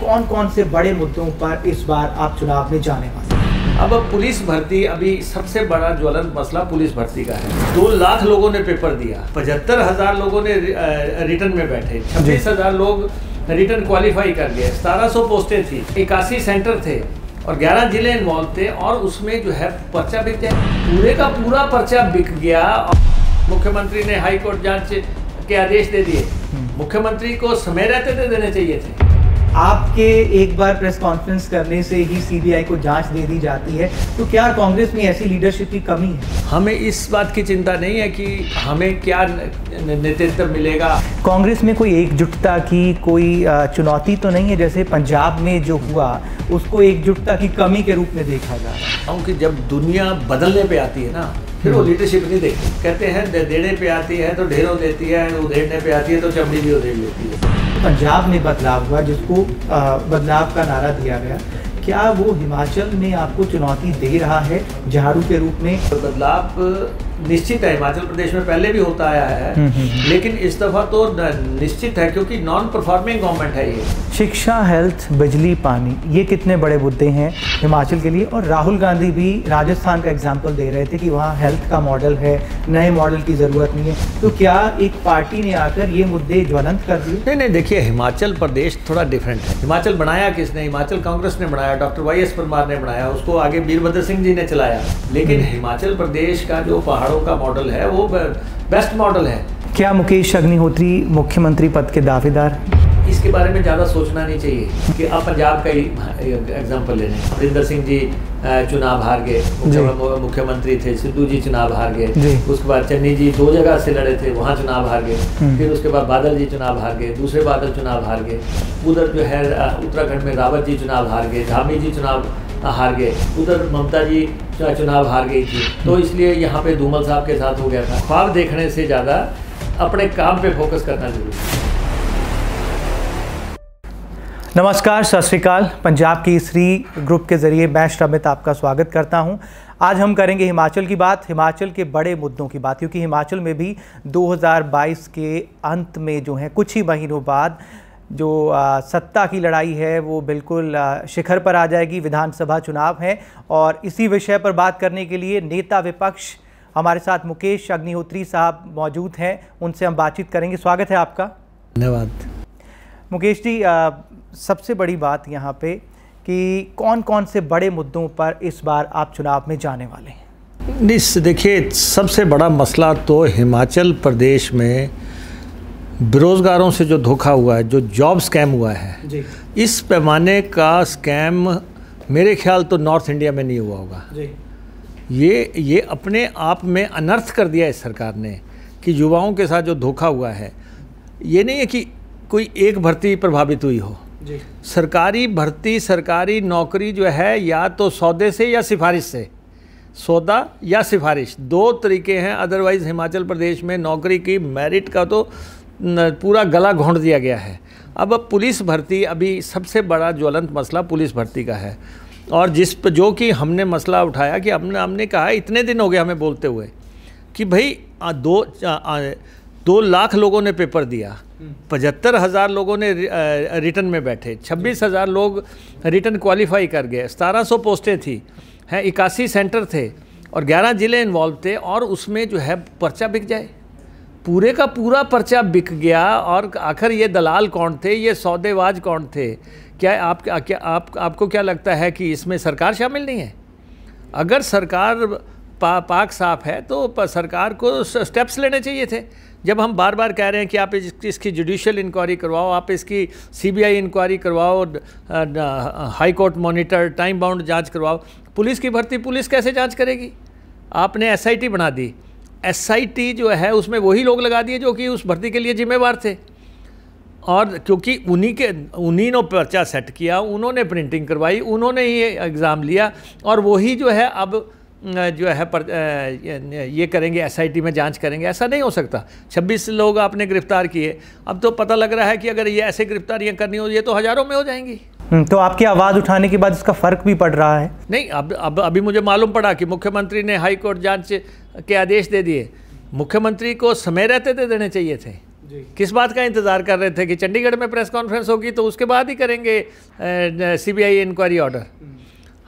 कौन कौन से बड़े मुद्दों पर इस बार आप चुनाव में जाने वाले हैं? अब पुलिस भर्ती, अभी सबसे बड़ा ज्वलंत मसला पुलिस भर्ती का है। 2 लाख लोगों ने पेपर दिया, 75,000 लोगों ने रिटर्न में बैठे, 26,000 लोग रिटर्न क्वालिफाई कर गए, 1700 पोस्टें थी, 81 सेंटर थे और 11 जिले इन्वॉल्व थे। और उसमें जो है पर्चा बिक जाए, पूरे का पूरा पर्चा बिक गया। मुख्यमंत्री ने हाई कोर्ट जांच के आदेश दे दिए। मुख्यमंत्री को समय रहते थे देने चाहिए थे। आपके एक बार प्रेस कॉन्फ्रेंस करने से ही सीबीआई को जांच दे दी जाती है, तो क्या कांग्रेस में ऐसी लीडरशिप की कमी है? हमें इस बात की चिंता नहीं है कि हमें क्या नेतृत्व मिलेगा। कांग्रेस में कोई एकजुटता की कोई चुनौती तो नहीं है? जैसे पंजाब में जो हुआ उसको एकजुटता की कमी के रूप में देखा जा रहा है। क्योंकि जब दुनिया बदलने पे आती है ना, फिर वो लीडरशिप नहीं देखती। कहते हैं देने पे आती है तो ढेरों देती है, उधेड़ने पे आती है तो चमड़ी भी उधेड़ लेती है। पंजाब में बदलाव हुआ, जिसको बदलाव का नारा दिया गया, क्या वो हिमाचल में आपको चुनौती दे रहा है झाड़ू के रूप में? बदलाव निश्चित है, हिमाचल प्रदेश में पहले भी होता आया है, लेकिन इस दफा तो निश्चित है क्योंकि नॉन परफॉर्मिंग गवर्नमेंट है ये। शिक्षा, हेल्थ, बिजली, पानी, ये कितने बड़े मुद्दे हैं हिमाचल के लिए। और राहुल गांधी भी राजस्थान का एग्जाम्पल दे रहे थे कि वहाँ हेल्थ का मॉडल है, नए मॉडल की ज़रूरत नहीं है। तो क्या एक पार्टी ने आकर ये मुद्दे ज्वलंत कर दिए? नहीं, देखिए हिमाचल प्रदेश थोड़ा डिफरेंट है। हिमाचल बनाया किसने? हिमाचल कांग्रेस ने बनाया, डॉक्टर YS परमार ने बनाया, उसको आगे वीरभद्र सिंह जी ने चलाया। लेकिन हिमाचल प्रदेश का जो पहाड़ों का मॉडल है वो बेस्ट मॉडल है। क्या मुकेश अग्निहोत्री मुख्यमंत्री पद के दावेदार? इसके बारे में ज़्यादा सोचना नहीं चाहिए कि आप पंजाब का ही एग्जाम्पल ले लें। अमरिंदर सिंह जी चुनाव हार गए, मुख्यमंत्री थे, सिद्धू जी चुनाव हार गए। उसके बाद चन्नी जी 2 जगह से लड़े थे, वहाँ चुनाव हार गए। फिर उसके बाद बादल जी चुनाव हार गए, दूसरे बादल चुनाव हार गए। उधर जो है उत्तराखंड में रावत जी चुनाव हार गए, धामी जी चुनाव हार गए, उधर ममता जी चुनाव हार गई थी। तो इसलिए यहाँ पे धूमल साहब के साथ हो गया था। ख्वाब देखने से ज़्यादा अपने काम पे फोकस करना जरूरी है। नमस्कार, सत श्री अकाल। पंजाब केसरी ग्रुप के ज़रिए मैं श्रमित आपका स्वागत करता हूं। आज हम करेंगे हिमाचल की बात, हिमाचल के बड़े मुद्दों की बात, क्योंकि हिमाचल में भी 2022 के अंत में जो है कुछ ही महीनों बाद जो सत्ता की लड़ाई है वो बिल्कुल शिखर पर आ जाएगी। विधानसभा चुनाव है और इसी विषय पर बात करने के लिए नेता विपक्ष हमारे साथ मुकेश अग्निहोत्री साहब मौजूद हैं, उनसे हम बातचीत करेंगे। स्वागत है आपका। धन्यवाद। मुकेश जी, सबसे बड़ी बात यहाँ पे कि कौन कौन से बड़े मुद्दों पर इस बार आप चुनाव में जाने वाले हैं? देखिए, सबसे बड़ा मसला तो हिमाचल प्रदेश में बेरोज़गारों से जो धोखा हुआ है, जो जॉब स्कैम हुआ है जी। इस पैमाने का स्कैम मेरे ख्याल तो नॉर्थ इंडिया में नहीं हुआ होगा जी। ये अपने आप में अनर्थ कर दिया इस सरकार ने कि युवाओं के साथ जो धोखा हुआ है, ये नहीं है कि कोई एक भर्ती प्रभावित हुई हो जी। सरकारी भर्ती, सरकारी नौकरी जो है या तो सौदे से या सिफारिश से, सौदा या सिफारिश, 2 तरीके हैं। अदरवाइज़ हिमाचल प्रदेश में नौकरी की मेरिट का तो पूरा गला घोंट दिया गया है। अब पुलिस भर्ती, अभी सबसे बड़ा ज्वलंत मसला पुलिस भर्ती का है। और जो कि हमने मसला उठाया कि हमने कहा, इतने दिन हो गए हमें बोलते हुए कि भाई 2 लाख लोगों ने पेपर दिया, 75,000 लोगों ने रिटर्न में बैठे, 26,000 लोग रिटर्न क्वालिफाई कर गए, 1700 पोस्टें थी, 81 सेंटर थे और 11 जिले इन्वॉल्व थे। और उसमें जो है पर्चा बिक जाए, पूरे का पूरा पर्चा बिक गया। और आखिर ये दलाल कौन थे, ये सौदेबाज कौन थे? क्या आपको क्या लगता है कि इसमें सरकार शामिल नहीं है? अगर सरकार पाक साफ है तो सरकार को स्टेप्स लेने चाहिए थे। जब हम बार बार कह रहे हैं कि आप इसकी जुडिशियल इंक्वायरी करवाओ, आप इसकी CBI इंक्वायरी करवाओ, high court monitor time bound जांच करवाओ। पुलिस की भर्ती पुलिस कैसे जांच करेगी? आपने SIT बना दी। SIT जो है उसमें वही लोग लगा दिए जो कि उस भर्ती के लिए जिम्मेवार थे। और क्योंकि उन्हीं ने पर्चा सेट किया, उन्होंने प्रिंटिंग करवाई, उन्होंने ही एग्ज़ाम लिया और वही जो है अब जो है ये करेंगे, SIT में जांच करेंगे। ऐसा नहीं हो सकता। 26 लोग आपने गिरफ्तार किए, अब तो पता लग रहा है कि अगर ये ऐसे गिरफ्तारियां करनी हो, ये तो हज़ारों में हो जाएंगी। तो आपकी आवाज़ उठाने के बाद इसका फ़र्क भी पड़ रहा है? नहीं, अब अभी मुझे मालूम पड़ा कि मुख्यमंत्री ने हाई कोर्ट जांच के आदेश दे दिए। मुख्यमंत्री को समय रहते थे देने चाहिए थे किस बात का इंतज़ार कर रहे थे कि चंडीगढ़ में प्रेस कॉन्फ्रेंस होगी तो उसके बाद ही करेंगे सीबीआई इंक्वायरी ऑर्डर।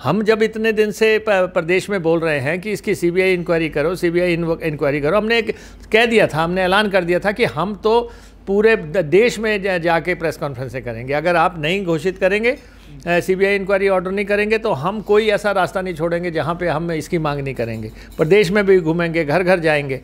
हम जब इतने दिन से प्रदेश में बोल रहे हैं कि इसकी सीबीआई इंक्वायरी करो, सीबीआई इंक्वायरी करो, हमने कह दिया था, हमने ऐलान कर दिया था कि हम तो पूरे देश में जाके प्रेस कॉन्फ्रेंसें करेंगे। अगर आप नहीं घोषित करेंगे, सीबीआई इंक्वायरी ऑर्डर नहीं करेंगे, तो हम कोई ऐसा रास्ता नहीं छोड़ेंगे जहाँ पे हम इसकी मांग नहीं करेंगे। प्रदेश में भी घूमेंगे, घर घर जाएंगे।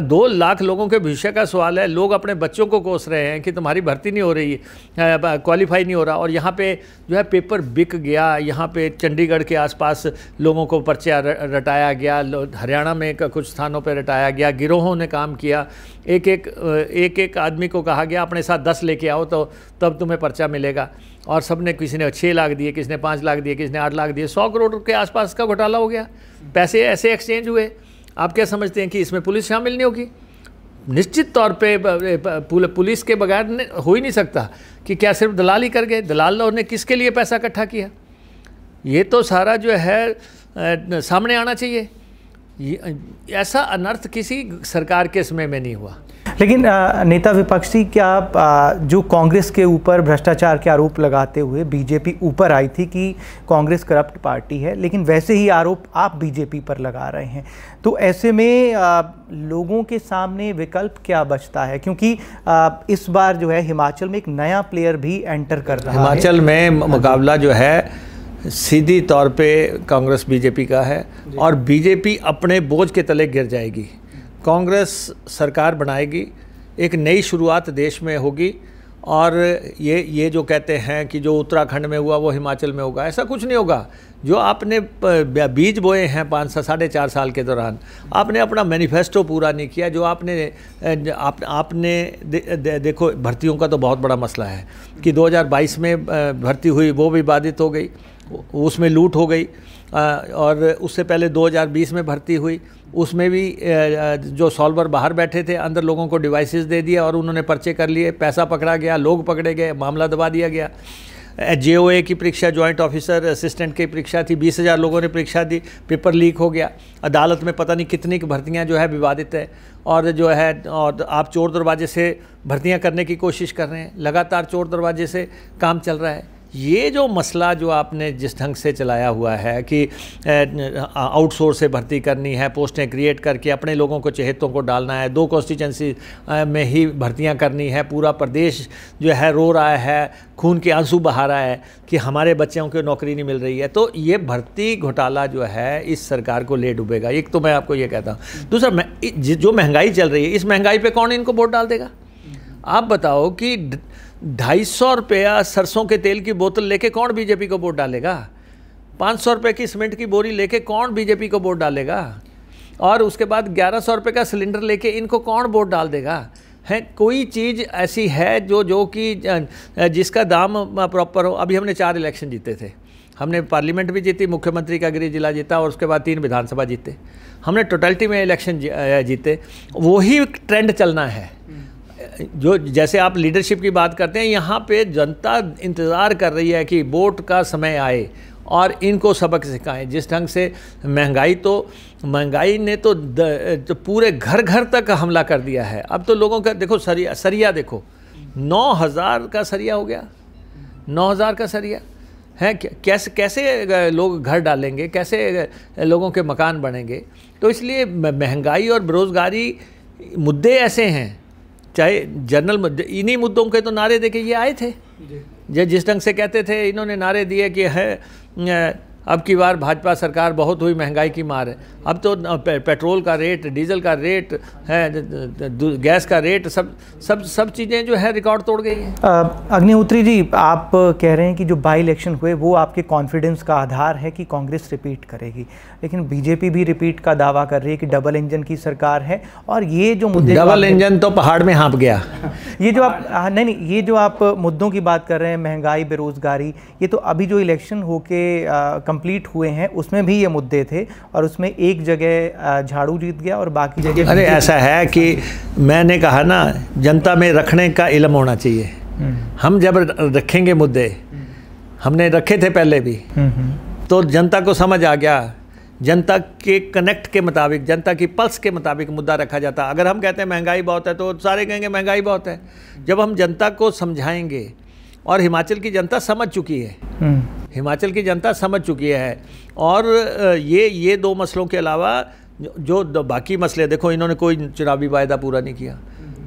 2 लाख लोगों के भविष्य का सवाल है। लोग अपने बच्चों को कोस रहे हैं कि तुम्हारी भर्ती नहीं हो रही है, क्वालिफाई नहीं हो रहा, और यहाँ पे जो है पेपर बिक गया। यहाँ पे चंडीगढ़ के आसपास लोगों को पर्चा रटाया गया, हरियाणा में कुछ स्थानों पर रटाया गया, गिरोहों ने काम किया। एक आदमी को कहा गया अपने साथ 10 लेके आओ तो तब तुम्हें पर्चा मिलेगा, और सबने, किसी ने 6 लाख दिए, किसी ने 5 लाख दिए, किसी ने 8 लाख दिए। 100 करोड़ के आसपास का घोटाला हो गया, पैसे ऐसे एक्सचेंज हुए। आप क्या समझते हैं कि इसमें पुलिस शामिल नहीं होगी? निश्चित तौर पे पुलिस के बगैर हो ही नहीं सकता। कि क्या सिर्फ दलाल ही कर गए? दलालों ने किसके लिए पैसा इकट्ठा किया? ये तो सारा जो है सामने आना चाहिए। ऐसा अनर्थ किसी सरकार के समय में नहीं हुआ। लेकिन नेता विपक्षी, क्या जो कांग्रेस के ऊपर भ्रष्टाचार के आरोप लगाते हुए बीजेपी ऊपर आई थी कि कांग्रेस करप्ट पार्टी है, लेकिन वैसे ही आरोप आप बीजेपी पर लगा रहे हैं, तो ऐसे में लोगों के सामने विकल्प क्या बचता है? क्योंकि इस बार जो है हिमाचल में एक नया प्लेयर भी एंटर कर रहा है। हिमाचल में मुकाबला जो है सीधी तौर पे कांग्रेस बीजेपी का है, और बीजेपी अपने बोझ के तले गिर जाएगी। कांग्रेस सरकार बनाएगी, एक नई शुरुआत देश में होगी, और ये जो कहते हैं कि जो उत्तराखंड में हुआ वो हिमाचल में होगा, ऐसा कुछ नहीं होगा। जो आपने बीज बोए हैं 5-4.5 साल के दौरान, आपने अपना मैनिफेस्टो पूरा नहीं किया। जो आपने देखो, भर्तियों का तो बहुत बड़ा मसला है कि 2022 में भर्ती हुई, वो भी बाधित हो गई, उसमें लूट हो गई। और उससे पहले 2020 में भर्ती हुई, उसमें भी जो सॉल्वर बाहर बैठे थे, अंदर लोगों को डिवाइसेस दे दिया और उन्होंने पर्चे कर लिए, पैसा पकड़ा गया, लोग पकड़े गए, मामला दबा दिया गया। JOA की परीक्षा, जॉइंट ऑफिसर असिस्टेंट की परीक्षा थी, 20,000 लोगों ने परीक्षा दी, पेपर लीक हो गया। अदालत में पता नहीं कितनी भर्तियां जो है विवादित है, और जो है, और आप चोर दरवाजे से भर्तियां करने की कोशिश कर रहे हैं। लगातार चोर दरवाजे से काम चल रहा है। ये जो मसला जो आपने जिस ढंग से चलाया हुआ है कि आउटसोर्स से भर्ती करनी है, पोस्टें क्रिएट करके अपने लोगों को, चहेतों को डालना है, 2 कॉन्स्टिट्यूंसी में ही भर्तियां करनी है, पूरा प्रदेश जो है रो रहा है, खून के आंसू बहा रहा है कि हमारे बच्चों को नौकरी नहीं मिल रही है, तो ये भर्ती घोटाला जो है इस सरकार को ले डूबेगा। एक तो मैं आपको ये कहता हूँ। दूसरा, जो महंगाई चल रही है, इस महंगाई पर कौन इनको वोट डाल देगा? आप बताओ कि 250 रुपया सरसों के तेल की बोतल लेके कौन बीजेपी को वोट डालेगा? 500 रुपये की सीमेंट की बोरी लेके कौन बीजेपी को वोट डालेगा? और उसके बाद 1100 रुपये का सिलेंडर लेके इनको कौन वोट डाल देगा? है कोई चीज़ ऐसी है जो कि जिसका दाम प्रॉपर हो? अभी हमने 4 इलेक्शन जीते थे। हमने पार्लियामेंट भी जीती, मुख्यमंत्री का गृह जिला जीता, और उसके बाद 3 विधानसभा जीते। हमने टोटलिटी में इलेक्शन जीते। वही ट्रेंड चलना है। जो जैसे आप लीडरशिप की बात करते हैं, यहाँ पे जनता इंतज़ार कर रही है कि वोट का समय आए और इनको सबक सिखाएं। जिस ढंग से महंगाई ने तो पूरे घर घर तक हमला कर दिया है। अब तो लोगों का देखो, सरिया देखो, 9,000 का सरिया हो गया। 9,000 का सरिया है। कैसे लोग घर डालेंगे? कैसे लोगों के मकान बनेंगे? तो इसलिए महंगाई और बेरोज़गारी मुद्दे ऐसे हैं, चाहे जनरल मुद्दे, इन्हीं मुद्दों के तो नारे देके ये आए थे। जिस ढंग से कहते थे, इन्होंने नारे दिए कि है अब की बार भाजपा सरकार बहुत हुई, महंगाई की मार है। अब तो पेट्रोल का रेट, डीजल का रेट है, गैस का रेट, सब चीज़ें जो है रिकॉर्ड तोड़ गई हैं। अग्निहोत्री जी, आप कह रहे हैं कि जो बाई इलेक्शन हुए वो आपके कॉन्फिडेंस का आधार है कि कांग्रेस रिपीट करेगी, लेकिन बीजेपी भी रिपीट का दावा कर रही है कि डबल इंजन की सरकार है। और ये जो मुद्दे, डबल इंजन तो पहाड़ में हाँप गया। ये जो आप नहीं, ये जो आप मुद्दों की बात कर रहे हैं, महंगाई, बेरोजगारी, ये तो अभी जो इलेक्शन होके कंप्लीट हुए हैं उसमें भी ये मुद्दे थे, और उसमें एक जगह झाड़ू जीत गया और बाकी जगह। अरे ऐसा है कि मैंने कहा ना, जनता में रखने का इल्म होना चाहिए। हम जब रखेंगे मुद्दे, हमने रखे थे पहले भी, तो जनता को समझ आ गया जनता के कनेक्ट के मुताबिक, जनता की पल्स के मुताबिक मुद्दा रखा जाता। अगर हम कहते हैं महंगाई बहुत है तो सारे कहेंगे महंगाई बहुत है। जब हम जनता को समझाएंगे, और हिमाचल की जनता समझ चुकी है, हिमाचल की जनता समझ चुकी है। और ये दो मसलों के अलावा जो बाकी मसले, देखो इन्होंने कोई चुनावी वायदा पूरा नहीं किया।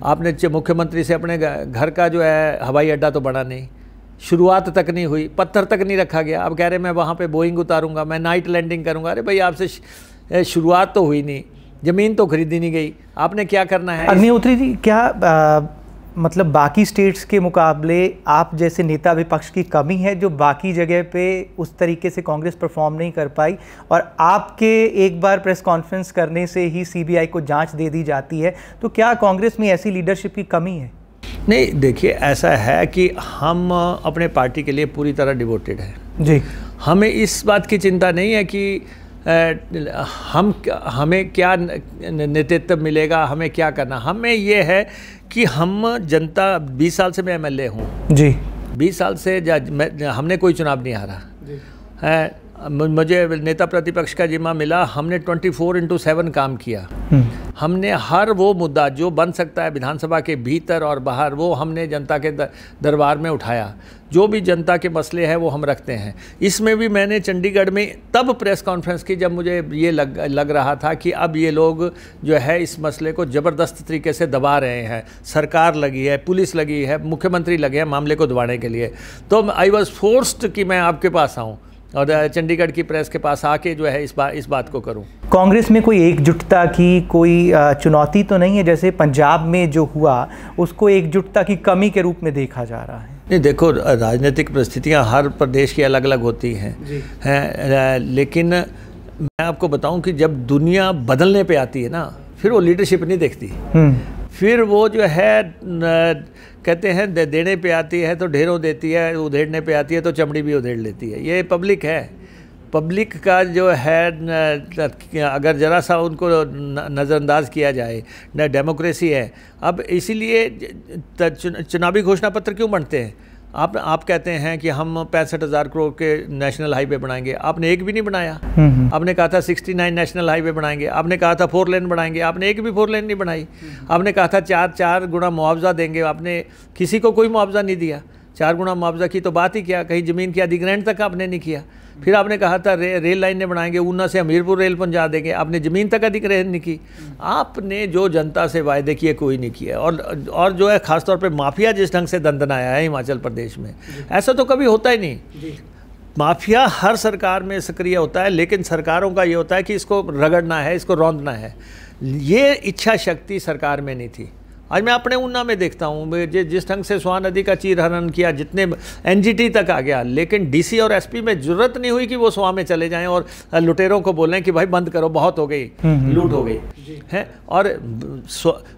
आपने मुख्यमंत्री से अपने घर का जो है हवाई अड्डा तो बना नहीं, शुरुआत तक नहीं हुई, पत्थर तक नहीं रखा गया। अब कह रहे मैं वहाँ पे बोइंग उतारूंगा, मैं नाइट लैंडिंग करूंगा। अरे भाई आपसे शुरुआत तो हुई नहीं, ज़मीन तो खरीदी नहीं गई, आपने क्या करना है? अग्निहोत्री जी, क्या मतलब बाकी स्टेट्स के मुकाबले आप जैसे नेता विपक्ष की कमी है जो बाकी जगह पे उस तरीके से कांग्रेस परफॉर्म नहीं कर पाई, और आपके एक बार प्रेस कॉन्फ्रेंस करने से ही सीबीआई को जांच दे दी जाती है, तो क्या कांग्रेस में ऐसी लीडरशिप की कमी है? नहीं, देखिए ऐसा है कि हम अपने पार्टी के लिए पूरी तरह डिवोटेड हैं जी। हमें इस बात की चिंता नहीं है कि हमें क्या नेतृत्व मिलेगा, हमें क्या करना। हमें ये है कि हम जनता, 20 साल से मैं एमएलए हूँ जी, 20 साल से हमने कोई चुनाव नहीं हारा है। मुझे नेता प्रतिपक्ष का जिम्मा मिला, हमने 24/7 काम किया। हमने हर वो मुद्दा जो बन सकता है विधानसभा के भीतर और बाहर, वो हमने जनता के दरबार में उठाया। जो भी जनता के मसले हैं वो हम रखते हैं। इसमें भी मैंने चंडीगढ़ में तब प्रेस कॉन्फ्रेंस की जब मुझे ये लग रहा था कि अब ये लोग जो है इस मसले को ज़बरदस्त तरीके से दबा रहे हैं। सरकार लगी है, पुलिस लगी है, मुख्यमंत्री लगे हैं मामले को दबाने के लिए। तो आई वॉज फोर्स्ड कि मैं आपके पास आऊँ और चंडीगढ़ की प्रेस के पास आके जो है इस बात को करूं। कांग्रेस में कोई एकजुटता की कोई चुनौती तो नहीं है? जैसे पंजाब में जो हुआ उसको एकजुटता की कमी के रूप में देखा जा रहा है। नहीं, देखो राजनीतिक परिस्थितियां हर प्रदेश की अलग अलग होती हैं, लेकिन मैं आपको बताऊं कि जब दुनिया बदलने पे आती है ना, फिर वो लीडरशिप नहीं देखती। फिर वो जो है कहते हैं देने पे आती है तो ढेरों देती है, उधेड़ने पे आती है तो चमड़ी भी उधेड़ लेती है। ये पब्लिक है। पब्लिक का जो है अगर ज़रा सा उनको नज़रअंदाज किया जाए, न डेमोक्रेसी है। अब इसीलिए चुनावी घोषणा पत्र क्यों बनते हैं? आप कहते हैं कि हम 65,000 करोड़ के नेशनल हाईवे बनाएंगे, आपने एक भी नहीं बनाया। आपने कहा था 69 नेशनल हाईवे बनाएंगे, आपने कहा था 4 लेन बनाएंगे, आपने एक भी 4 लेन नहीं बनाई। आपने कहा था 4 गुना मुआवजा देंगे, आपने किसी को कोई मुआवजा नहीं दिया। 4 गुना मुआवजा की तो बात ही क्या, कहीं ज़मीन के अधिग्रहण तक आपने नहीं किया। फिर आपने कहा था रेल लाइन ने बनाएंगे, ऊना से हमीरपुर रेल पहुंचा देंगे, आपने ज़मीन तक अधिग्रहण नहीं की। आपने जो जनता से वायदे किए कोई नहीं किया। और जो है ख़ासतौर पे माफिया जिस ढंग से दंदनाया है हिमाचल प्रदेश में, ऐसा तो कभी होता ही नहीं। माफिया हर सरकार में सक्रिय होता है, लेकिन सरकारों का ये होता है कि इसको रगड़ना है, इसको रौंदना है। ये इच्छा शक्ति सरकार में नहीं थी। आज मैं अपने ऊना में देखता हूँ जिस ढंग से स्वान नदी का चीरहरण किया, जितने एनजीटी तक आ गया, लेकिन डीसी और एसपी में जरूरत नहीं हुई कि वो स्वान में चले जाएं और लुटेरों को बोलें कि भाई बंद करो, बहुत हो गई, लूट हो गई है। और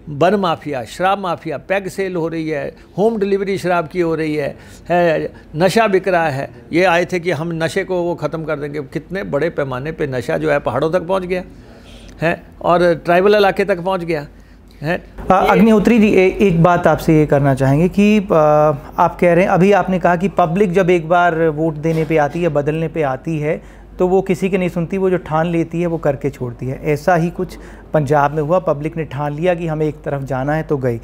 वन माफिया, शराब माफिया, पैग सेल हो रही है, होम डिलीवरी शराब की हो रही है, नशा बिक रहा है। ये आए थे कि हम नशे को वो ख़त्म कर देंगे। कितने बड़े पैमाने पर नशा जो है पहाड़ों तक पहुँच गया है और ट्राइबल इलाके तक पहुँच गया। अग्निहोत्री जी, एक बात आपसे ये करना चाहेंगे कि आप कह रहे हैं, अभी आपने कहा कि पब्लिक जब एक बार वोट देने पे आती है, बदलने पे आती है, तो वो किसी की नहीं सुनती, वो जो ठान लेती है वो करके छोड़ती है। ऐसा ही कुछ पंजाब में हुआ, पब्लिक ने ठान लिया कि हमें एक तरफ जाना है तो गई।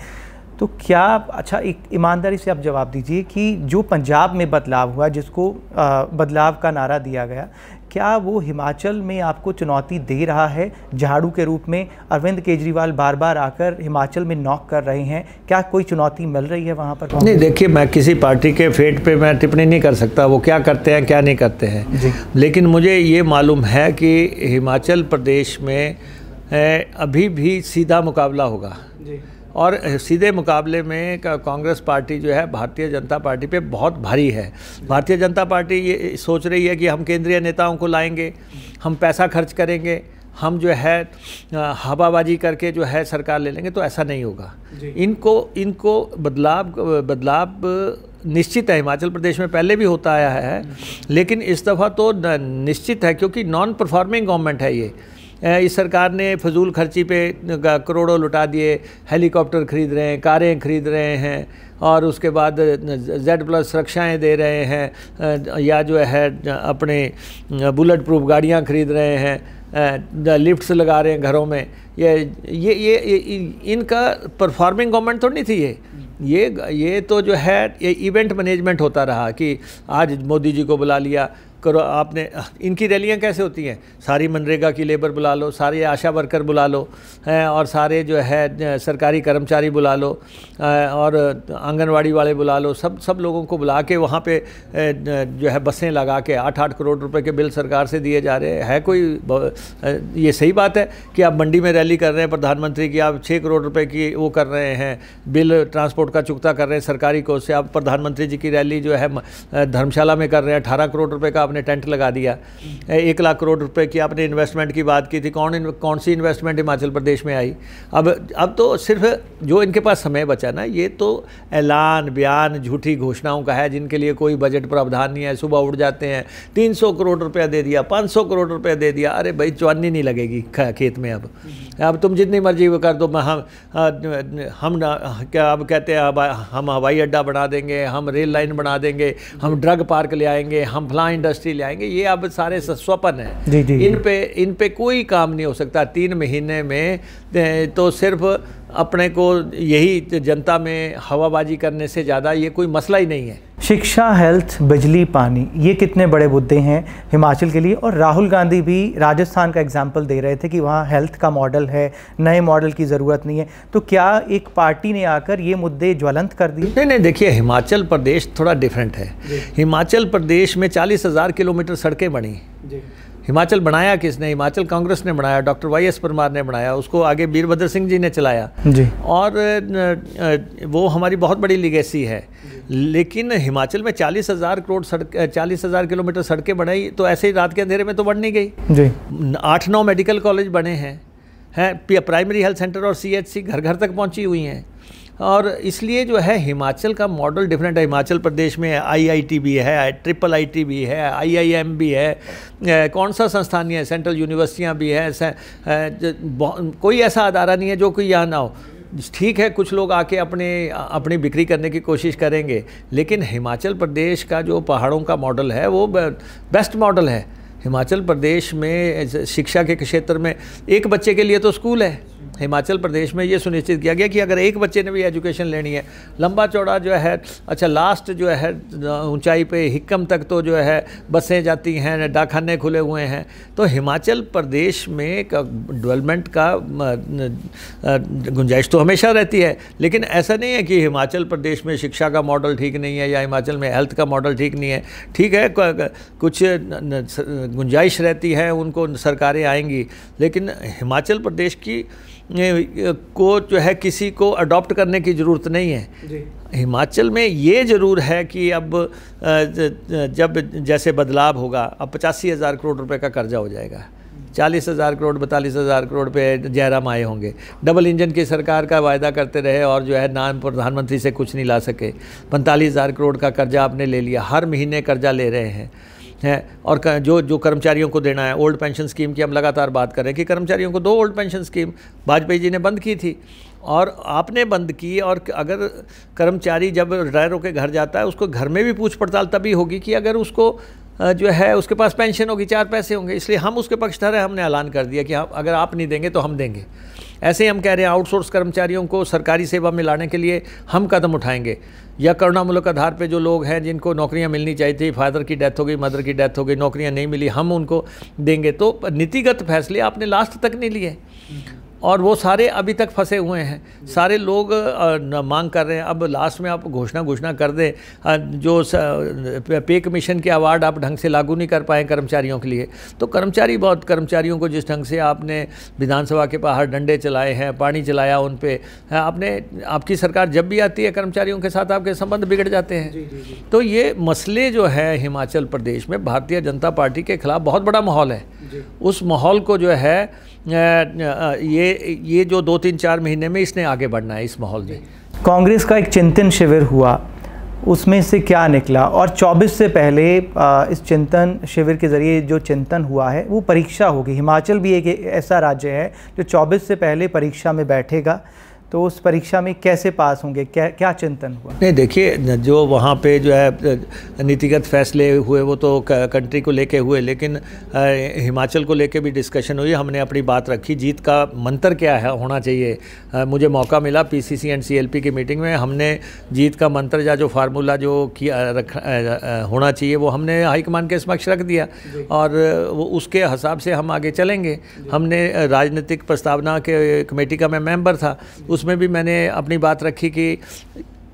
तो क्या, अच्छा एक ईमानदारी से आप जवाब दीजिए कि जो पंजाब में बदलाव हुआ, जिसको बदलाव का नारा दिया गया, क्या वो हिमाचल में आपको चुनौती दे रहा है? झाड़ू के रूप में अरविंद केजरीवाल बार बार आकर हिमाचल में नॉक कर रहे हैं, क्या कोई चुनौती मिल रही है वहाँ पर? नहीं, देखिए मैं किसी पार्टी के फेट पे मैं टिप्पणी नहीं कर सकता, वो क्या करते हैं क्या नहीं करते हैं। लेकिन मुझे ये मालूम है कि हिमाचल प्रदेश में अभी भी सीधा मुकाबला होगा और सीधे मुकाबले में कांग्रेस पार्टी जो है भारतीय जनता पार्टी पे बहुत भारी है। भारतीय जनता पार्टी ये सोच रही है कि हम केंद्रीय नेताओं को लाएंगे, हम पैसा खर्च करेंगे, हम जो है हवाबाजी करके जो है सरकार ले लेंगे, तो ऐसा नहीं होगा। इनको बदलाव निश्चित है। हिमाचल प्रदेश में पहले भी होता आया है, लेकिन इस दफ़ा तो निश्चित है, क्योंकि नॉन परफॉर्मिंग गवर्नमेंट है ये। इस सरकार ने फजूल खर्ची पे करोड़ों लुटा दिए, हेलीकॉप्टर खरीद रहे हैं, कारें खरीद रहे हैं और उसके बाद Z+ सुरक्षाएँ दे रहे हैं, या जो है अपने बुलेट प्रूफ गाड़ियाँ खरीद रहे हैं। लिफ्ट्स लगा रहे हैं घरों में। ये इनका परफॉर्मिंग गवर्नमेंट तो नहीं थी ये तो जो है ये इवेंट मैनेजमेंट होता रहा कि आज मोदी जी को बुला लिया, करो आपने। इनकी रैलियां कैसे होती हैं, सारी मनरेगा की लेबर बुला लो, सारे आशा वर्कर बुला लो, और सारे जो है सरकारी कर्मचारी बुला लो, और आंगनवाड़ी वाले बुला लो, सब लोगों को बुला के वहाँ पे जो है बसें लगा के 8-8 करोड़ रुपए के बिल सरकार से दिए जा रहे हैं। कोई ये सही बात है कि आप मंडी में रैली कर रहे हैं प्रधानमंत्री की, आप 6 करोड़ रुपए की वो कर रहे हैं, बिल ट्रांसपोर्ट का चुकता कर रहे हैं सरकारी कोष से। आप प्रधानमंत्री जी की रैली जो है धर्मशाला में कर रहे हैं, 18 करोड़ रुपए का आपने टेंट लगा दिया। 1 लाख करोड़ रुपए की आपने इन्वेस्टमेंट की बात की थी, कौन सी इन्वेस्टमेंट हिमाचल प्रदेश में आई? अब तो सिर्फ जो इनके पास समय बचा ना, ये तो ऐलान बयान झूठी घोषणाओं का है, जिनके लिए कोई बजट प्रावधान नहीं है। सुबह उठ जाते हैं 300 करोड़ रुपया दे दिया, 500 करोड़ रुपया दे दिया। अरे भाई चौनी नहीं लगेगी खेत में। अब तुम जितनी मर्जी वो कर दो, हम क्या अब कहते हैं हम हवाई अड्डा बना देंगे, हम रेल लाइन बना देंगे, हम ड्रग पार्क ले आएंगे, हम फलां इंडस्ट्री ले आएंगे। ये अब सारे स्वप्न हैं। इन पे कोई काम नहीं हो सकता 3 महीने में। तो सिर्फ अपने को यही जनता में हवाबाजी करने से ज़्यादा ये कोई मसला ही नहीं है। शिक्षा, हेल्थ, बिजली, पानी, ये कितने बड़े मुद्दे हैं हिमाचल के लिए। और राहुल गांधी भी राजस्थान का एग्जाम्पल दे रहे थे कि वहाँ हेल्थ का मॉडल है, नए मॉडल की ज़रूरत नहीं है। तो क्या एक पार्टी ने आकर ये मुद्दे ज्वलंत कर दिए? नहीं, देखिए हिमाचल प्रदेश थोड़ा डिफरेंट है। हिमाचल प्रदेश में 40,000 किलोमीटर सड़कें बनी। हिमाचल बनाया किसने? हिमाचल कांग्रेस ने बनाया, डॉक्टर वाई एस परमार ने बनाया, उसको आगे वीरभद्र सिंह जी ने चलाया जी। और वो हमारी बहुत बड़ी लीगेसी है। लेकिन हिमाचल में 40,000 किलोमीटर सड़कें बनाई तो ऐसे ही रात के अंधेरे में तो बन नहीं गई जी। 8-9 मेडिकल कॉलेज बने हैं, प्राइमरी हेल्थ सेंटर और CHC घर घर तक पहुंची हुई हैं। और इसलिए जो है हिमाचल का मॉडल डिफरेंट है। हिमाचल प्रदेश में IIT भी है, IIIT भी है, IIM भी है, कौन सा संस्थान नहीं है, सेंट्रल यूनिवर्सिटियाँ भी हैं। कोई ऐसा अदारा नहीं है जो कोई यहाँ ना हो। ठीक है, कुछ लोग आके अपनी बिक्री करने की कोशिश करेंगे, लेकिन हिमाचल प्रदेश का जो पहाड़ों का मॉडल है वो बेस्ट मॉडल है। हिमाचल प्रदेश में शिक्षा के क्षेत्र में एक बच्चे के लिए तो स्कूल है। हिमाचल प्रदेश में ये सुनिश्चित किया गया कि अगर एक बच्चे ने भी एजुकेशन लेनी है, लंबा चौड़ा जो है, अच्छा लास्ट जो है ऊंचाई पे हिक्कम तक तो जो है बसें जाती हैं, डाकखाने खुले हुए हैं। तो हिमाचल प्रदेश में डेवलपमेंट का गुंजाइश तो हमेशा रहती है, लेकिन ऐसा नहीं है कि हिमाचल प्रदेश में शिक्षा का मॉडल ठीक नहीं है या हिमाचल में हेल्थ का मॉडल ठीक नहीं है। ठीक है, कुछ गुंजाइश रहती है, उनको सरकारें आएंगी, लेकिन हिमाचल प्रदेश की को जो है किसी को अडॉप्ट करने की ज़रूरत नहीं है जी। हिमाचल में ये ज़रूर है कि अब जब जैसे बदलाव होगा, अब 85,000 करोड़ रुपए का कर्जा हो जाएगा। 40,000 करोड़ 42,000 करोड़ पे जयराम आए होंगे। डबल इंजन की सरकार का वायदा करते रहे और जो है नाम प्रधानमंत्री से कुछ नहीं ला सके। 45,000 करोड़ का कर्जा आपने ले लिया, हर महीने कर्जा ले रहे हैं। और जो कर्मचारियों को देना है, ओल्ड पेंशन स्कीम की हम लगातार बात कर रहे हैं कि कर्मचारियों को 2 old pension scheme Vajpayee ji ने बंद की थी और आपने बंद की। और अगर कर्मचारी जब रिटायर होकर घर जाता है, उसको घर में भी पूछ पड़ताल तभी होगी कि अगर उसको जो है उसके पास पेंशन होगी, 4 पैसे होंगे। इसलिए हम उसके पक्षधर हैं, हमने ऐलान कर दिया कि अगर आप नहीं देंगे तो हम देंगे। ऐसे ही हम कह रहे हैं आउटसोर्स कर्मचारियों को सरकारी सेवा में लाने के लिए हम कदम उठाएंगे। या करुणामूलक आधार पे जो लोग हैं जिनको नौकरियां मिलनी चाहिए थी, फादर की डेथ हो गई, मदर की डेथ हो गई, नौकरियां नहीं मिली, हम उनको देंगे। तो नीतिगत फैसले आपने लास्ट तक नहीं लिए और वो सारे अभी तक फंसे हुए हैं। सारे लोग मांग कर रहे हैं। अब लास्ट में आप घोषणा कर दें, जो पे कमीशन के अवार्ड आप ढंग से लागू नहीं कर पाए कर्मचारियों के लिए, तो कर्मचारियों को जिस ढंग से आपने विधानसभा के बाहर डंडे चलाए हैं, पानी चलाया उन पे, आपकी सरकार जब भी आती है कर्मचारियों के साथ आपके संबंध बिगड़ जाते हैं। जी। तो ये मसले जो है हिमाचल प्रदेश में भारतीय जनता पार्टी के खिलाफ बहुत बड़ा माहौल है। उस माहौल को जो है ये जो 2-3-4 महीने में इसने आगे बढ़ना है। इस माहौल में कांग्रेस का एक चिंतन शिविर हुआ, उसमें से क्या निकला? और 24 से पहले इस चिंतन शिविर के ज़रिए जो चिंतन हुआ है वो परीक्षा होगी। हिमाचल भी एक ऐसा राज्य है जो 24 से पहले परीक्षा में बैठेगा। तो उस परीक्षा में कैसे पास होंगे, क्या चिंतन हुआ? नहीं, देखिए, जो वहाँ पे जो है नीतिगत फैसले हुए वो तो कंट्री को लेके हुए, लेकिन हिमाचल को लेके भी डिस्कशन हुई। हमने अपनी बात रखी, जीत का मंत्र क्या है होना चाहिए। मुझे मौका मिला पीसीसी एंड सीएलपी की मीटिंग में, हमने जीत का मंत्र या जो फार्मूला जो किया होना चाहिए वो हमने हाईकमान के समक्ष रख दिया, और वो उसके हिसाब से हम आगे चलेंगे। हमने राजनीतिक प्रस्तावना के कमेटी का मैं मेंबर था, उसमें भी मैंने अपनी बात रखी कि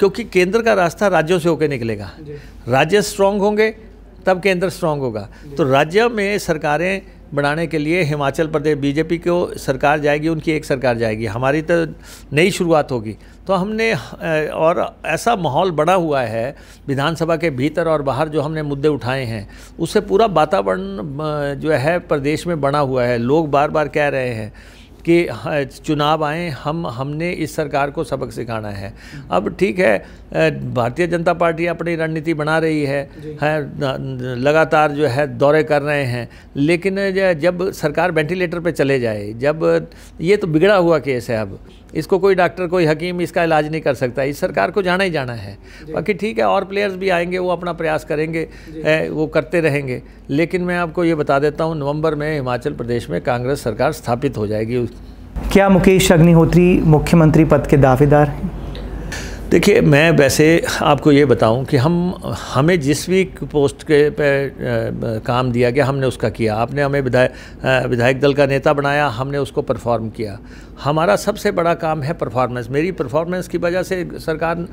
क्योंकि केंद्र का रास्ता राज्यों से होकर निकलेगा, राज्य स्ट्रांग होंगे तब केंद्र स्ट्रांग होगा। तो राज्य में सरकारें बनाने के लिए हिमाचल प्रदेश बीजेपी को सरकार जाएगी, उनकी एक सरकार जाएगी, हमारी तो नई शुरुआत होगी। तो हमने और ऐसा माहौल बना हुआ है विधानसभा के भीतर और बाहर, जो हमने मुद्दे उठाए हैं उससे पूरा वातावरण जो है प्रदेश में बना हुआ है। लोग बार बार कह रहे हैं कि चुनाव आए, हमने इस सरकार को सबक सिखाना है। अब ठीक है, भारतीय जनता पार्टी अपनी रणनीति बना रही है, लगातार जो है दौरे कर रहे हैं, लेकिन जब सरकार वेंटिलेटर पे चले जाए, जब ये तो बिगड़ा हुआ केस है, अब इसको कोई डॉक्टर कोई हकीम इसका इलाज नहीं कर सकता, इस सरकार को जाना ही जाना है। बाकी ठीक है, और प्लेयर्स भी आएंगे, वो अपना प्रयास करेंगे, वो करते रहेंगे। लेकिन मैं आपको ये बता देता हूँ, नवंबर में हिमाचल प्रदेश में कांग्रेस सरकार स्थापित हो जाएगी। क्या मुकेश अग्निहोत्री मुख्यमंत्री पद के दावेदार हैं? देखिए, मैं वैसे आपको ये बताऊं कि हमें जिस भी पोस्ट के पे काम दिया गया हमने उसका किया। आपने हमें विधायक दल का नेता बनाया, हमने उसको परफॉर्म किया। हमारा सबसे बड़ा काम है परफॉर्मेंस। मेरी परफॉर्मेंस की वजह से सरकार,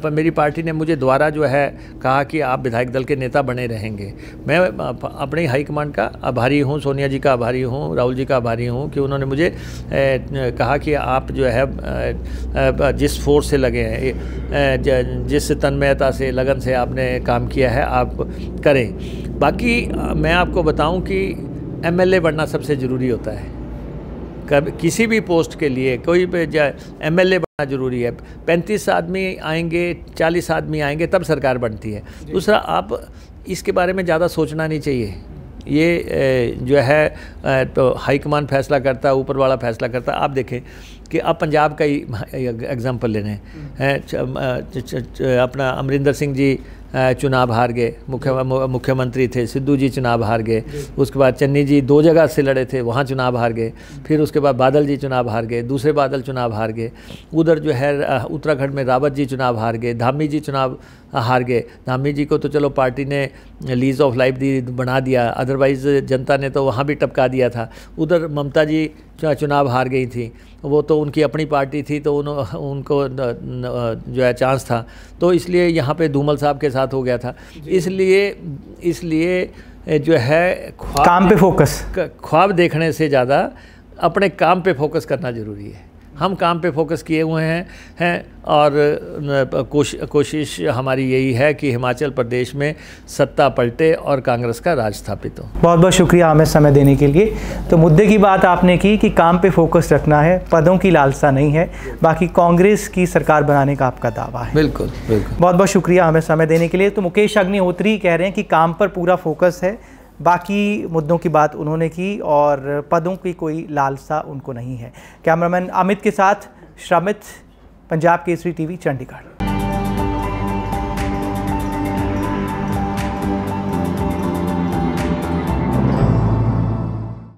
मेरी पार्टी ने मुझे दोबारा जो है कहा कि आप विधायक दल के नेता बने रहेंगे। मैं अपने हाईकमान का आभारी हूँ, सोनिया जी का आभारी हूँ, राहुल जी का आभारी हूँ कि उन्होंने मुझे कहा कि आप जो है जिस फोर्स से लगे हैं, जिस तन्मयता से, लगन से आपने काम किया है, आप करें। बाकी मैं आपको बताऊं कि एमएलए बनना सबसे ज़रूरी होता है। किसी भी पोस्ट के लिए कोई एमएलए बनना ज़रूरी है। 35 आदमी आएंगे, 40 आदमी आएंगे, तब सरकार बनती है। दूसरा, आप इसके बारे में ज़्यादा सोचना नहीं चाहिए। ये जो है तो हाईकमान फैसला करता है, ऊपर वाला फैसला करता है। आप देखें कि अब पंजाब का ही एग्जांपल लेने हैं, अपना अमरिंदर सिंह जी चुनाव हार गए, मुख्यमंत्री थे। सिद्धू जी चुनाव हार गए। उसके बाद चन्नी जी 2 जगह से लड़े थे, वहाँ चुनाव हार गए। फिर उसके बाद बादल जी चुनाव हार गए, दूसरे बादल चुनाव हार गए। उधर जो है उत्तराखंड में रावत जी चुनाव हार गए, धामी जी चुनाव हार गए। धामी जी को तो चलो पार्टी ने लीज ऑफ लाइफ बना दिया, अदरवाइज़ जनता ने तो वहाँ भी टपका दिया था। उधर ममता जी चुनाव हार गई थी, वो तो उनकी अपनी पार्टी थी, तो उनको जो है चांस था। तो इसलिए यहाँ पे धूमल साहब के साथ हो गया था। इसलिए जो है काम पे फोकस, ख्वाब देखने से ज़्यादा अपने काम पे फोकस करना ज़रूरी है। हम काम पे फोकस किए हुए हैं और कोशिश हमारी यही है कि हिमाचल प्रदेश में सत्ता पलटे और कांग्रेस का राज स्थापित हो। बहुत बहुत शुक्रिया हमें समय देने के लिए। तो मुद्दे की बात आपने की कि काम पे फोकस रखना है, पदों की लालसा नहीं है, बाकी कांग्रेस की सरकार बनाने का आपका दावा है। बिल्कुल बिल्कुल। बहुत बहुत शुक्रिया हमें समय देने के लिए। तो मुकेश अग्निहोत्री कह रहे हैं कि काम पर पूरा फोकस है, बाकी मुद्दों की बात उन्होंने की और पदों की कोई लालसा उनको नहीं है। कैमरामैन अमित के साथ श्रमित, पंजाब केसरी टीवी, चंडीगढ़।